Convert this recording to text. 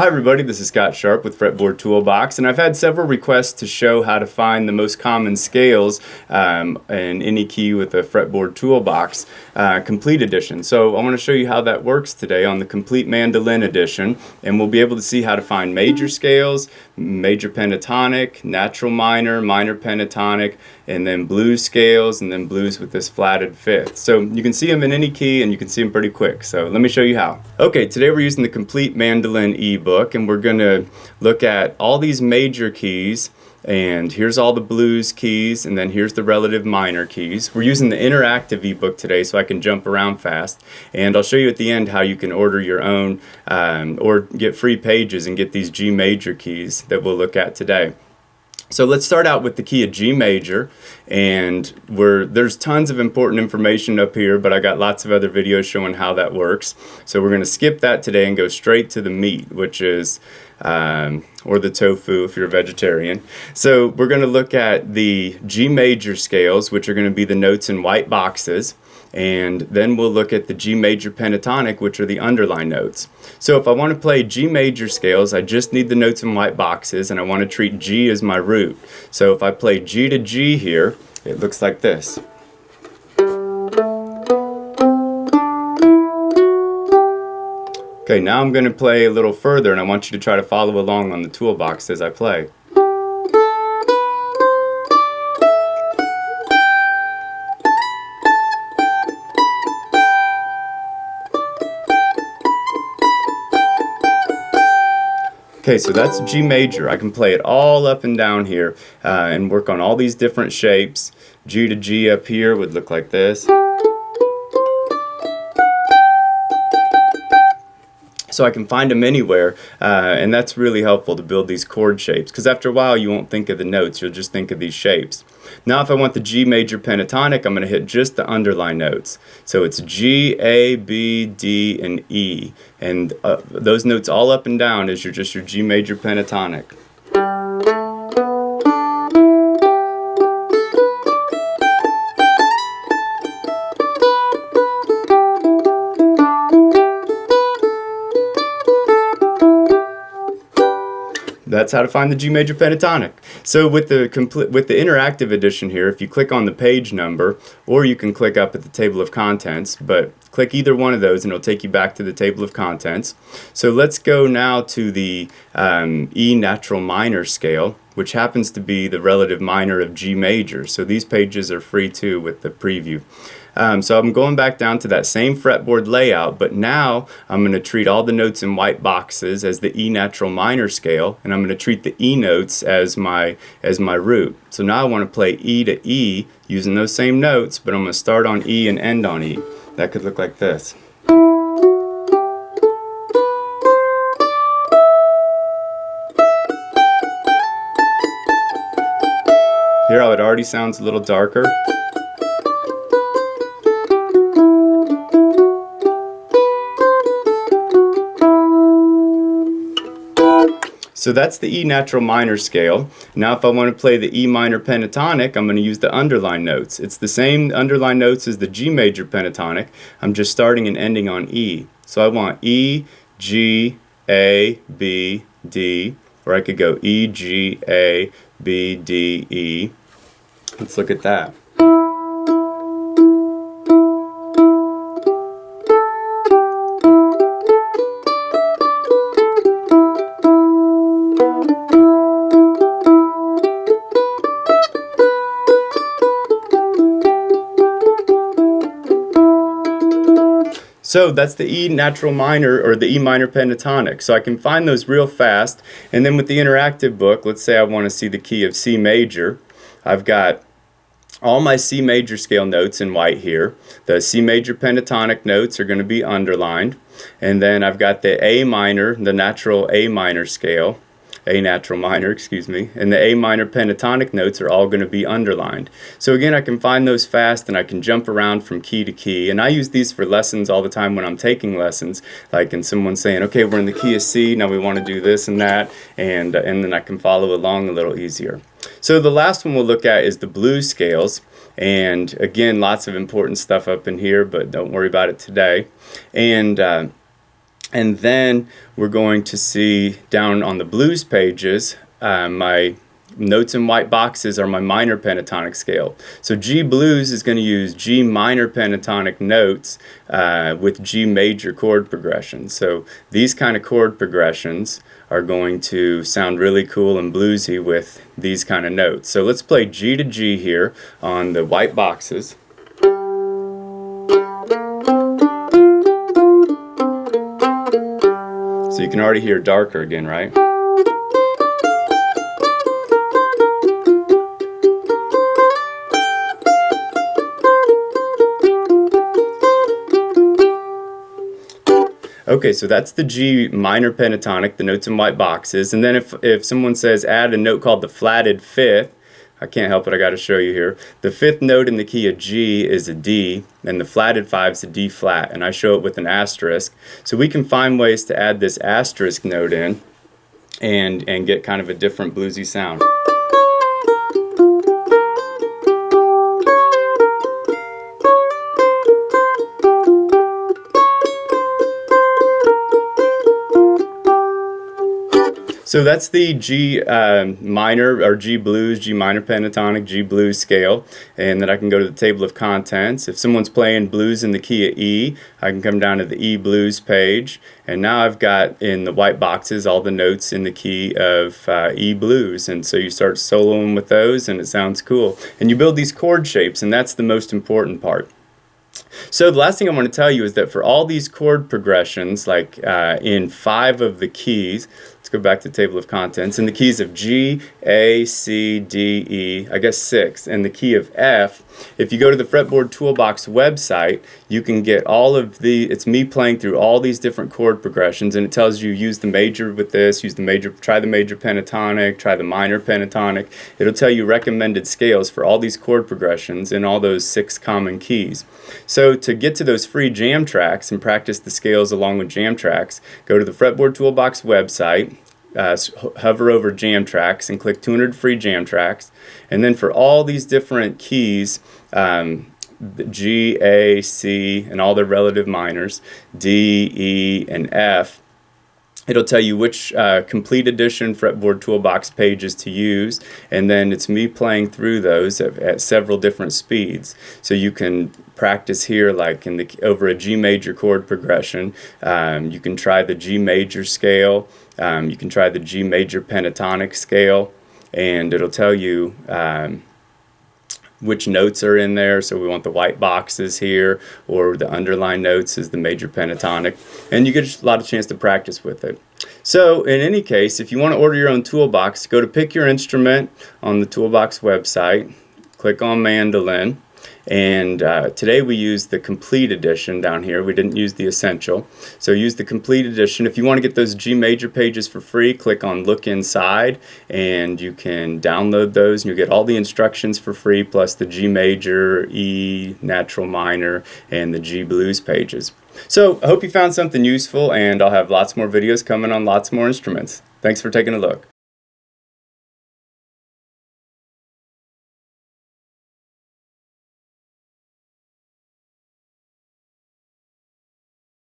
everybody, this is Scott Sharp with Fretboard Toolbox, and I've had several requests to show how to find the most common scales in any key with the Fretboard Toolbox Complete Edition. So I want to show you how that works today on the Complete Mandolin Edition, and we'll be able to see how to find major scales, major pentatonic, natural minor, minor pentatonic, and then blues scales, and then blues with this flatted fifth. So you can see them in any key, and you can see them pretty quick. So let me show you how. Okay, today we're using the Complete Mandolin ebook, and we're going to look at all these major keys, and here's all the blues keys, and then here's the relative minor keys. We're using the interactive ebook today so I can jump around fast, and I'll show you at the end how you can order your own or get free pages and get these G major keys that we'll look at today. So let's start out with the key of G major, and there's tons of important information up here, but I got lots of other videos showing how that works. So we're going to skip that today and go straight to the meat, which is, or the tofu if you're a vegetarian. So we're going to look at the G major scales, which are going to be the notes in white boxes. And then we'll look at the G major pentatonic, which are the underlined notes. So if I want to play G major scales, I just need the notes in white boxes, and I want to treat G as my root. So if I play G to G here, it looks like this. Okay, now I'm going to play a little further, and I want you to try to follow along on the toolbox as I play. Okay, so that's G major. I can play it all up and down here and work on all these different shapes. G to G up here would look like this. So I can find them anywhere, and that's really helpful to build these chord shapes, because after a while you won't think of the notes, you'll just think of these shapes. Now if I want the G major pentatonic, I'm going to hit just the underlined notes. So it's G, A, B, D, and E, and those notes all up and down is just your G major pentatonic. That's how to find the G major pentatonic. So with the interactive edition here, if you click on the page number, or you can click up at the table of contents, but click either one of those and it'll take you back to the table of contents. So let's go now to the E natural minor scale, which happens to be the relative minor of G major. So these pages are free too with the preview. So I'm going back down to that same fretboard layout, but now I'm going to treat all the notes in white boxes as the E natural minor scale, and I'm going to treat the E notes as my root. So now I want to play E to E using those same notes, but I'm going to start on E and end on E. That could look like this. Here how it already sounds a little darker. So that's the E natural minor scale. Now if I want to play the E minor pentatonic, I'm going to use the underlined notes. It's the same underlined notes as the G major pentatonic. I'm just starting and ending on E. So I want E, G, A, B, D, or I could go E, G, A, B, D, E. Let's look at that. So that's the E natural minor, or the E minor pentatonic. So I can find those real fast. And then with the interactive book, let's say I want to see the key of C major. I've got all my C major scale notes in white here. The C major pentatonic notes are going to be underlined. And then I've got the A minor, the natural A minor scale. A natural minor, excuse me, and the A minor pentatonic notes are all going to be underlined. So again, I can find those fast, and I can jump around from key to key, and I use these for lessons all the time when I'm taking lessons, like and someone's saying, okay, we're in the key of C, now we want to do this and that, and then I can follow along a little easier. So the last one we'll look at is the blues scales, and again, lots of important stuff up in here, but don't worry about it today. And And then we're going to see down on the blues pages, my notes in white boxes are my minor pentatonic scale. So G blues is going to use G minor pentatonic notes with G major chord progressions. So these kind of chord progressions are going to sound really cool and bluesy with these kind of notes. So let's play G to G here on the white boxes. So you can already hear darker again, right? Okay, so that's the G minor pentatonic, the notes in white boxes. And then if someone says add a note called the flatted fifth, I can't help it, I got to show you here. The fifth note in the key of G is a D, and the flatted five is a D flat, and I show it with an asterisk. So we can find ways to add this asterisk note in and get kind of a different bluesy sound. So that's the G minor or G blues, G minor pentatonic, G blues scale, and then I can go to the table of contents. If someone's playing blues in the key of E, I can come down to the E blues page, and now I've got in the white boxes all the notes in the key of E blues, and so you start soloing with those and it sounds cool. And you build these chord shapes, and that's the most important part. So the last thing I want to tell you is that for all these chord progressions, like in 5 of the keys, let's go back to the table of contents, in the keys of G, A, C, D, E, I guess 6, and the key of F, if you go to the Fretboard Toolbox website, you can get all of it's me playing through all these different chord progressions, and it tells you use the major with this, use the major, try the major pentatonic, try the minor pentatonic. It'll tell you recommended scales for all these chord progressions in all those 6 common keys. So to get to those free jam tracks and practice the scales along with jam tracks, go to the Fretboard Toolbox website, hover over jam tracks and click 200 free jam tracks, and then for all these different keys, G, A, C, and all their relative minors, D, E, and F, it'll tell you which complete edition Fretboard Toolbox pages to use, and then it's me playing through those at several different speeds. So you can practice here like over a G major chord progression. You can try the G major scale, you can try the G major pentatonic scale, and it'll tell you which notes are in there. So we want the white boxes here, or the underlined notes is the major pentatonic, and you get a lot of chance to practice with it. So in any case, if you want to order your own toolbox, go to pick your instrument on the Toolbox website, click on Mandolin, and today we used the complete edition down here. We didn't use the essential, so use the complete edition. If you want to get those G major pages for free, click on look inside and you can download those, and you'll get all the instructions for free, plus the G major, E, natural minor, and the G blues pages. So I hope you found something useful, and I'll have lots more videos coming on lots more instruments. Thanks for taking a look.